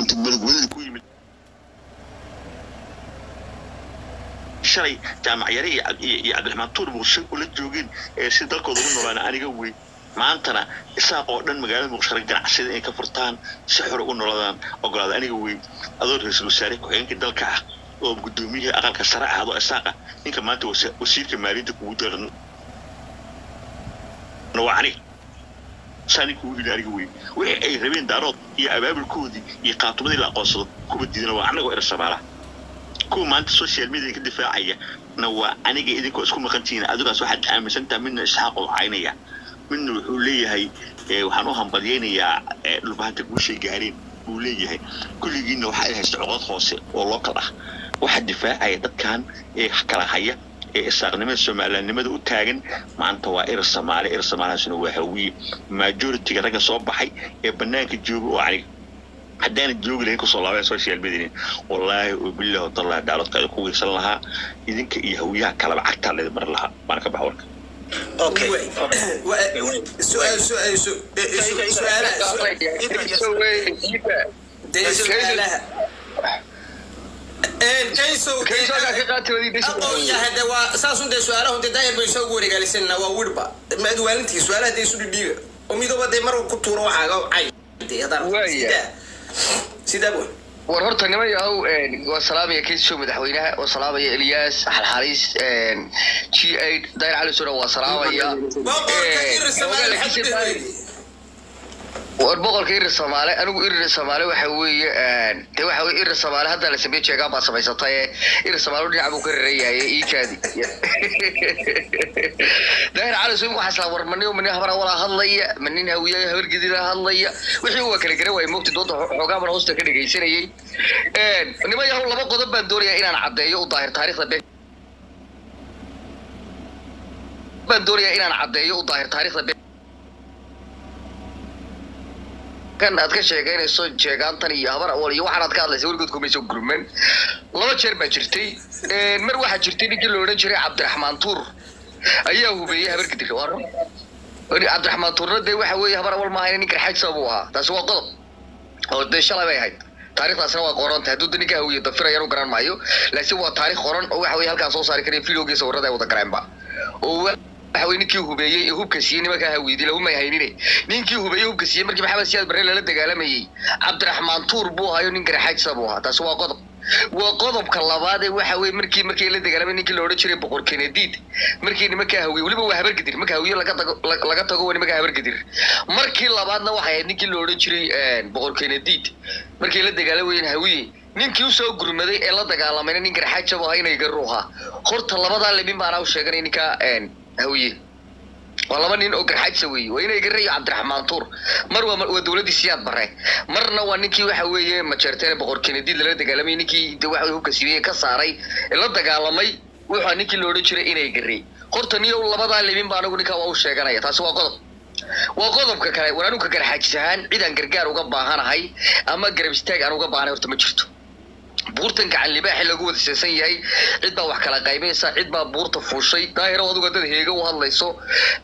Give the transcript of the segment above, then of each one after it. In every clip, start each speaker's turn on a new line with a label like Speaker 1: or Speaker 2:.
Speaker 1: inta balgooda ku yimid shalay jaamac yari iyo Cabdiraxmaan Tuur Muqdisho kula joogeen si dalkooda ugu noolaan aniga way maantana isaaq oo dhan magaalada Muqdisho ganacsiyada ay ka furtaan si xor ugu noolaan ogolaad aniga way adoo ra'iisul wasaare ku xigeenka dalka ah oo gudoomiyaha aqalka sare ah oo isaaqa ninka maanta wasiirka maaliyadda kugu daran نوعني ساني كوي aniga way wixii ay rabeen daarood iyo abaabulkoodii iyo qaatubadii la aqoonsado kuba diidana waa anaga oo Soomaaliya ku maanta social media ka difaacaya waa aniga idinko isku maqantiin adigaas waxaad aaminsantaa midna isxaaq oo caynaya midna wuxuu leeyahay waxaan u hambalyeeynaya dhulbaanta guushay gaareen uu leeyahay kulligiina waxa ay haysto codad hoose oo loo kala waxa difaacaya dadkan kala haya isaaqnimada Soomaaliyeed u taagan maanta waa Soomaaliyaasna waa hawiye majority-ga raga soo baxay ee banaanka jooga oo aniga hadaan joogleen ku soo laabay social media wallahi billahi taala daalad ku wiirsan lahaa idinka iyo hawiyaha kala lacagta leeyahay mar laha baan ka baxwarka
Speaker 2: okay كيسو هذا وأساسا ده سؤاله أنت داير بيسوي رجالسنا ووربا ما دوالنتي سؤاله ده يسود الدير وميدو بدي مرة كتورة حاجة عاي هذا سيدا بقول
Speaker 3: ورهرت نما يهو والسلام يا كيسو مدحوينها والسلام يا إلياس الحارس شيء داير على سورة والسلام يا وأربعة كير الصومالي أنا وإير الصومالي وحوي وحوي إير الصومالي هذا اللي سميت شيء قام بس طيب إير الصومالي اللي عمو كررية إيه كذي ده على سوق حسلا ورمني ومني هبرة ولا هاللية منين هوية هبر جديدة هاللية وحوي كل كره ويموت ضد حكام الهوست كده جيسين إيه إنما يهو لما قدم بندوريا إن أنا عبدي وظاهر تاريخ ذبح بندوريا إن أنا عبدي وظاهر تاريخ ذبح كان أذكر شيء كان يسوي شيء كان تاني هبر أول يوم حرات كارل يسوي قد كوميسو جرومن لما شير بجرتي مر واحد جرتي نيجي لورن شري عبد الرحمن تور أيه هو بيه هبر كتير وارو عبد الرحمن تور ده واحد هو هبر أول ما هي نيجي حاجة سووها تسوى قلب أو ده شلا بيه هاي تاريخ أصلا وقرن تهدو دنيا كهوي يدفر يارو قرن مايو لكن هو تاريخ قرن أو واحد هالك أصلا صار كريم فيلوجي صورة ده وتكرم با waxay ninkii hubeeyay hubka siiyay markaa haweydii lagu maayayninay ninkii hubeeyay hubka siiyay markii maxamed siyaad barre la dagaalamayay Cabdiraxmaan Tuur buu hayo nin garxaaj sabuha taas waa qodobka labaad ee waxa weey markii la dagaalamay ninkii la oran jiray boqor Kennedy markii nimanka haweey waliba waa habar gadir marka haweey laga tago wani marka habar gadir markii labaadna waxay ninkii la oran jiray boqor Kennedy markii la dagaalamay haweey ninkii u soo gurmaday ee la dagaalamay nin garxaaj sabuha inay garuuha horta labada leebin baan u sheeganay ninka هوية والله منين أوكر حاجة سوي وين يجري عبد الرحمن تور مرة ودولة السياد برا مرة وانكي وحويه ما شرتين بقول كندي اللي تقالمي نكي دواحد هو كسيري كساري اللي تقالمي وحنكي لوري شري إنه يجري قرطني والله بدأ اللي من بانو نكوا وش كنا يتاسوا وقضب ككلا ونانو ككر حاجة سهان إذا نرجع وقبا هنا هاي أما قرب استاج أنا وقبا هنا ورتمشرتو buurtanka calibaax lagu wada seesan yahay cid baa wax kala qaybeysa cid baa buurta fuushay daahir wadu dad heega u hadlayso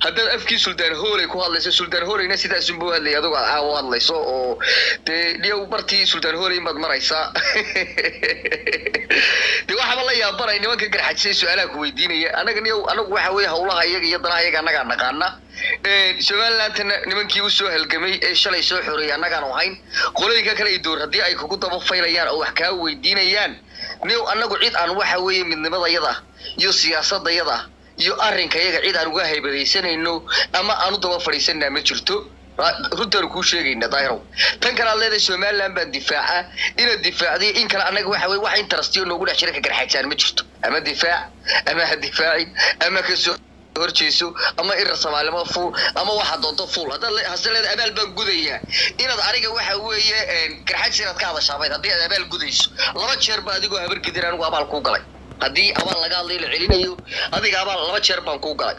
Speaker 3: haddii afkii Suldaan Hooley ku hadlayso Suldaan Hooleyna sidaas uu hadlay adigu u hadlayso oo dhiiw bartii Suldaan Hooley mad maraysa waxa la yaabanay nimanka garxajay su'aalaha ku weydiinaya anagu waxa weey hawlaha iyaga iyo danaha iyaga anaga naqaana Somaliland nimankii u soo halgamay ee shalay soo xoriyay anaga aan ahayn qolooyinka kale ay door hadii ay kugu daba faylayaan oo wax ka weydiinayaan niyow anagu cid aan waxa weeye midnimadayada iyo siyaasadayada iyo arrinka iyaga cid aan uga haybadaysanayno ama aanu daba fadhiisanaa ma jirto runtan ku sheegayna daahiro tan kale leedahay Somaliland baa difaaca ina difaacday in kale anaga waxa weeye wax interestiyo noogu dhex jira ka garxajaan ma jirto ama difaac ama difaaci ama ka soo horjeeso ama ir Soomaaliya fuul ama waxa doonto fuul hadaleed abaal baan gudaya inaad ariga waxa weeye garxaj inaad ka hadashaabay hadii aad abaal gudayso laba jeer ba adigu habar gidir anigu abaal ku galay hadii abaal laga hadlay la celinayo adiga abaal laba jeer baan ku galay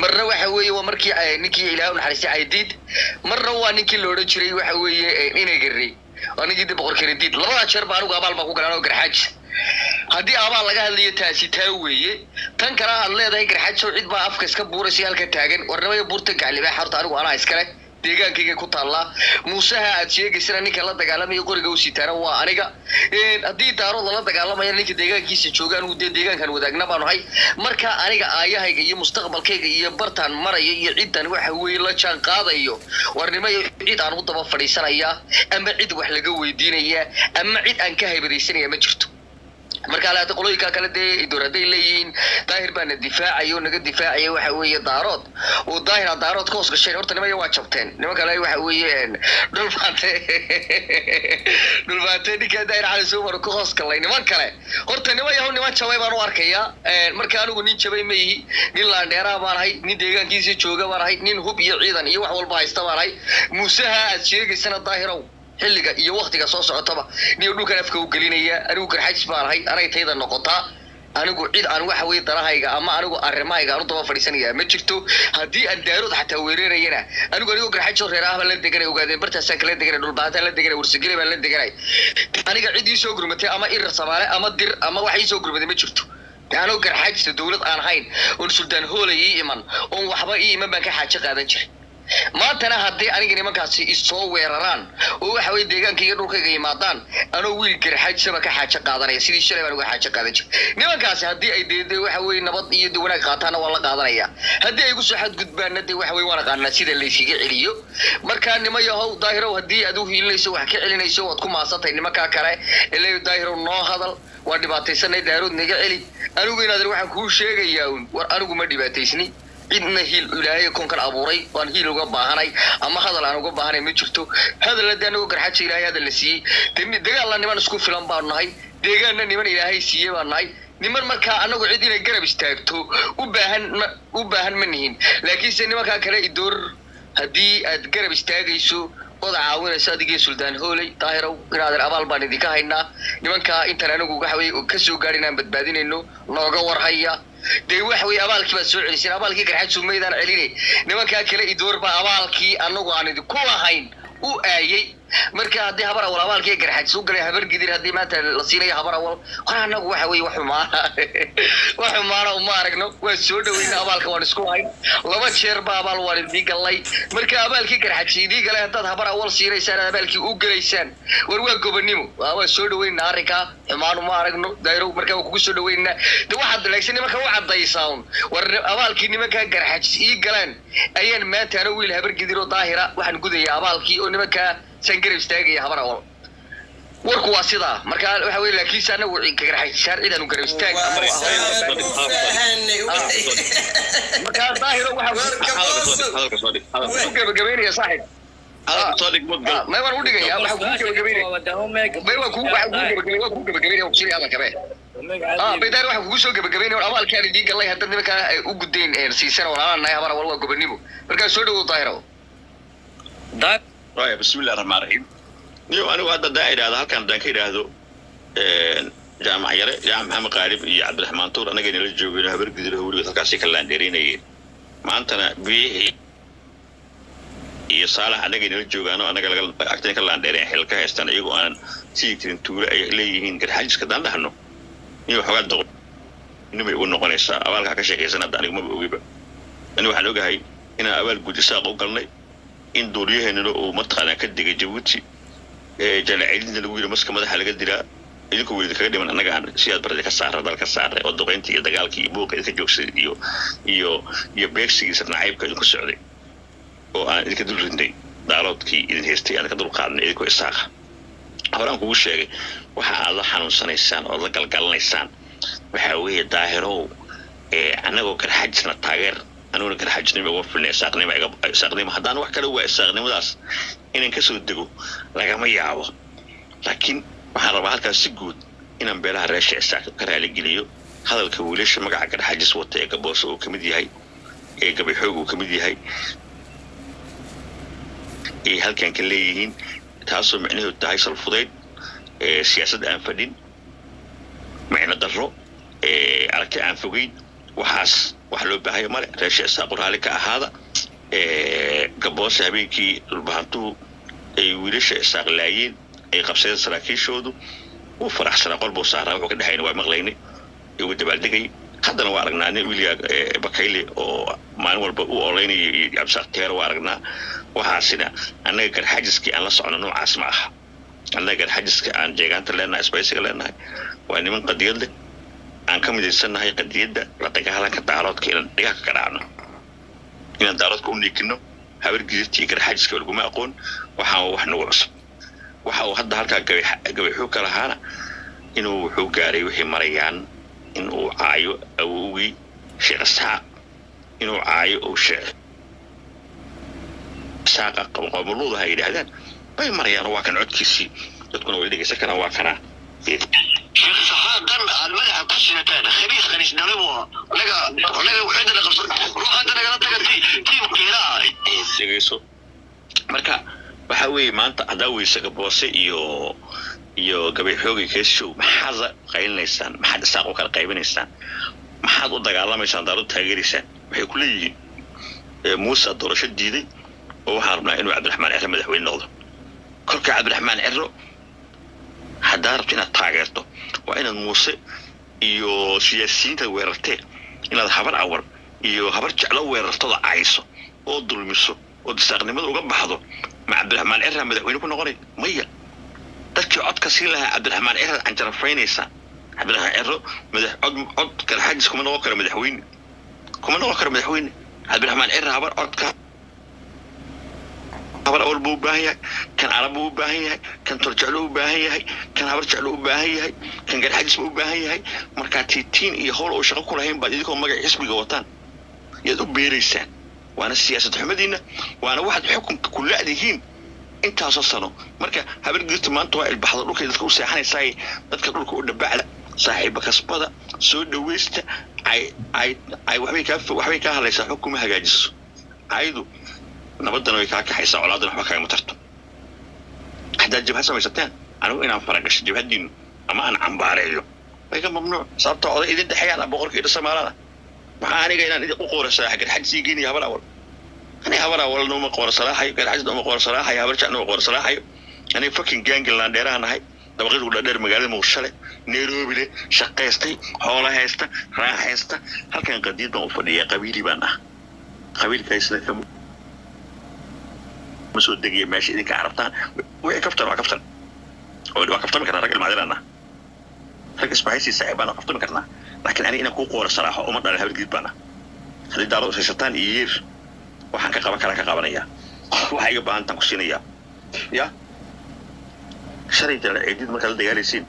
Speaker 3: marna waxa weeye waa markii ninkii Ilaahay u naxariistay Aydid marna waa ninkii la oran jiray waxa weeye inay garay anigii boqor Kennedy labada jeer baan anigu abaal baan ku galay oo garxaj haddii abaal laga hadlayo taasi taa weeye tan kale aad leedahay garxaj soo cid baa afka iska buuraysa halka taagan warnamada buurta gacliba xarta anigu ana iskale deegaankayga ku taallaa muusaha aad sheegaysana ninka la dagaalamaya qoriga u sitaana waa aniga haddii daarood lala dagaalamaya ninka deegaankiisa joogaan uu dee deegaankan wadaagna baanu hay marka aniga aayahayga iyo mustaqbalkayga iyo bartaan maraya iyo ciddan waxa weeye la jaan qaadayo warnimayo cid aan u daba fadhiisanaya ama cid wax laga weydiinaya ama cid aan ka haybadaysanaya ma jirto marka la qoloyinka kale dooraday leeyihiin daahir baan difaacayo naga difaacayo waxa weeye daarood oo daarood ka hoos gashay horta nimanka waa jabteen nimanka kale waxa weeye dhulbaante ninka daahir cali soo mar ka hoos galay niman kale horta niman jabay baan u arkayaa marka anigu nin jabay ma yihi nin la dheeraa baan ahay nin deegaankiisa jooga baan ahay nin hub iyo ciidan iyo wax walba haysta baan ahay muusaha aad sheegaysana daahirow xilliga iyo waqtiga soo socotaba niyo dhulkan afka u gelinaya anigu garxajis baan ahay anay tayda noqotaa anigu cid aan waxa weeye darahayga ama anigu arrimahayga aan u daba fadhiisanaya ma jirto haddii aan daarood xataa weerarayana anigu garxajis reeraha la deganay ogaadeen bartaasaan kala deganay dhulbaataan la deganay warsageli baan la deganay aniga cid ii soo gurmatay ama irir Soomaali ama dir ama wax ii soo gurmatay ma jirto anigu garxajis dawlad aan hayn oo suldaan hoolay iman oo waxba iman baan ka xaajo qaadan jiray maantana haddii aniga nimankaasi isoo weeraraan oo waxa weeye deegaankayga dhulkayga yimaadaan anoo wiil garxajisaba ka xaajo qaadanaya sidii shalay baan uga xaajo qaadan jiray nimankaasi haddii ay deeday waxa weeye nabad iyo wanaag qaataana waa la qaadanaya haddii ay ku soo xadgudbaanna dee waxa weeye waan aqaanaa sida laysiga celiyo markaa nimayahow daahirow haddii aad u hiilinayso wax ka celinayso waad ku maasantay nimankaa kale ilaa daahirow noo hadal waa dhibaataysanay daarood naga celi anigu inaadan waxaan kuu sheegayaa war anigu ma dhibaataysni cidna hiil ilaahay koonkan abuuray waan hiil uga baahanay ama hadal aan uga baahanay ma jirto hadal hadii anagu garxaji ilaahay hadal la siiyey dagaal la niman isku filan baan nahay deegaanna niman ilaahay siiyey baan nahay niman markaa anagu cid inay garab istaagto u baahan ma nihin laakiin se nimankaa kale idoor haddii aad garab istaagayso ood caawinayso adigii suldaan hoolay daahirow inaadan abaal baan idinka haynaa nimankaa intaan anagu waxa weeye ka soo gaadhin aan badbaadinayno nooga warhaya dee waxa weeye abaalkii baad soo celiseen abaalkii garxajis maydaan celine nimankaa kale idoor baa abaalkii anagu aan idinku lahayn u aayay marka haddii habar awal abaalkii garxajis u galay habar gidir haddii maanta la siinayo habar awal war anagu waxa weeye wax xumaana uma aragno waa soo dhaweyna abaalka waan isku hayn laba jeer baa abaal waan idii gallay marka abaalkii garxajis idii galay haddaad habar awal siinaysaan abaalkii u galaysaan war waa gobonimo waa soo dhaweyna arrinkaa xumaan uma aragno daahirow markaa waa kugu soo dhaweynaa de waxaad leegsan nimanka u caddaysaan war abaalkii nimankaa garxajis ii galaan ayaan maanta ano wiil habar gidir oo daahira waxaan gudayaa abaalkii oo nimankaa san garab istaagaya habar awal warku waa sidaa marka waxa weeye laakiin saana uu garxajisaan ciidan u garab istaag marka daahiro waxa gabagabeynaya saaxiib ما يبغى نقول يا أبو حكومة جبيني ما يبغى كوكو جبيني وكسيري هذا كمان بدار واحد كوكو جبيني والأول كان يجي قال لي هذا نبكى وجودين سيسنا ولا أنا يا برا والله جبينيبو بركان سودو طايرو
Speaker 1: ده طيب بسم الله الرحمن الرحيم نيو أنا وهذا داعي هذا كان داكير هذا جامع يرى جامع محمد قارب يا عبد الرحمن طور أنا جاني للجوبين هبر قدر هو اللي تكاسي كلان ديريني ما أنتنا بيه iyo saalax anaga inoo joogaano anaga laga agteen ka laandheereen xilka haystaan iyagu aan sii tirin tuure ay leeyihiin garxajiska daan dhahno iyo xogaa doqon inuu u noqonaysaa abaalka ka shaqeysana anigu ma ogiba ani waxaan ogahay in abaal guud isaaq u galnay in dooriyaheenna oo matqaana ka digay Djibouti jalaciidna lagu yiri maska madaxa laga diraa idinku weeydi kaga dhiman anaga aan siyaad barada ka saaray dalka saaray oo doqeyntii iyo dagaalkii iyo buuqii ka joogsaday iyo beegsigiisa nacaybka ku socday oo aan idinka dul rinday daaloodkii idin heystay aan ka dul qaadnay idinku isaaqa horaan kugu sheegay waxa aad la xanuunsanaysaan oo la galgalanaysaan waxa weeye daahirow anagoo garxajisna taageer anuu garxajisnimo uga filnay isaaqnimo haddaan wax kale waa isaaqnimadaas inaan ka soo dego lagama yaabo laakiin waxaan rabaa halkaas si guud inaan beelaha reesha isaaq ka raali geliyo hadalka wiilasha magaca garxajis wata ee Gaboos oo kamid yahay ee Gabayxoog oo kamid yahay halkan ka leeyihiin taasoo macnaheedu tahay salfudeed siyaasad aan fadhin macna darro aragti aan fogeyn waxaas wax loo baahay male reesha isaaq qoraali ka ahaada Gaboos habeenkii dhulbahantu ay wiilasha isaaq laayeen ay qabsadeen saraakiishoodu oo faraxsana qolbo saaraa wuxuu ka dhaxaynaa waa maqlaynay iyo dabaaldegay haddana waa aragnaa nin wiliga bakayle oo maalin walba u oleynaya cabsaaq teero waa aragnaa waxaasina annaga garxajiskii aan la socno noocaas ma aha annaga garxajiska aan jeegaanta leenahay isbaysiga leenahay waa niman qadiyad leh aan ka midaysannahay qadiyadda la dagaalanka daaroodka inaan dhigaha ka dhacno inaan daaroodka u niikino habar gidibtii garxajiska laguma aqoon waxaa wax nagu cusub waxa uu hadda halkaa gabayxuu ka lahaana inuu wuxuu gaaray wixii marayaan inuu caayo awowgii sheekh isxaaq inuu caayo oo sheekh isxaaqa qowmuluuda ha yidhaahdaan bay marayaan waa kan codkiisii dadkuna way dhegeysan karaan waa kanaa
Speaker 4: شيخ صحاقا المدح كسنتان خبيث خنيس نربوها لقى وحيد لقى روح أنت لقى تيم قراءة
Speaker 1: dhegeyso marka waxa weeye maanta adaaweysaga boose iyo gabayxoogii keeshow maxaad qaylinaysaan maxaad isaaq u kala qaybinaysaan maxaad u dagaalamaysaan daarood taageeraysaan waxay ku leeyihiin muuse doorasho diiday oo waxaan rabnaa inuu cabdiraxmaan ciro madaxweyne noqdo kolka cabdiraxmaan ciro haddaad rabto inaad taageerto waa inaad muuse iyo siyaasiyiinta weerartee inaad habar awar iyo habar jeclo weerartada cayso oo dulmiso oo disaaqnimada uga baxdo ma cabdiraxmaan ciro madaxweyne ku noqonay maya dadkii codka siin lahaa cabdiraxmaan ciro canjarafaynaysa cabdiraxmaan ciro cod garxaajis kuma noqon karo madaxweyne cabdiraxmaan ciro habar codka habar awal buu u baahan yahay kan carab buu u baahan yahay kan torjeclo u baahan yahay kan habar jeclo u baahan yahay kan garxaajis buu u baahan yahay markaa tiitiin iyo howl oo shaqo ku lahayn baad idinkoo magac xisbiga wataan yaad u beeraysaan waana siyaasad xumadiina waana waxaad xukunka ku la'dihiin intaasoo sano marka habar gidibta maanta waa ilbaxda dhulkay dadka u seexanaysaa dadka dhulka u dhabacda saaxiiba kasbada soo dhaweysta ay waxbay kaa hadlaysaa xukuma hagaajiso aydu nabadana way kaa kaxaysaa colaadana waxba kaagama tarto haddaad jabhad samaysateen anigu inaan faragasho jabhadiinu ama aan cambaareeyo way ka mamnuuc sababta oday idin dhexeeyaan boqorka idha soomaalada maxaa aniga inaan idin u qoorasaaxa garxajisii geeniya habar awal aniga habar awalna uma qoorasaraaxayo garxajisna uma qoorasaraaxayo habar jecna uma qoorasaraaxayo aniga fucking gaangland dheeraha nahay dabaqyadu dhadheer magaalada muqdishole nairobi le shaqaystay hoola haysta raaxaysta halkan qadiid baan u fadhiyaa qabiili baan ah qabiilkaysna ma soo degiya meesha idinka carabtaan wixii kaftan waa kaftan oo waa kaftami karnaa rag ilmaadiranna rag isbahaysi saaxiib baan kaftami karnaa laakiin aniga inaan kuu qoora saraaxo uma dhalin habar gidib baan ah haddii daarood haysataan iyo yeer waxaan ka qaban karaa ka qabanayaa waxa iga baahantaan ku siinayaa ya shalay jala ciidid markaad la dagaalaysiin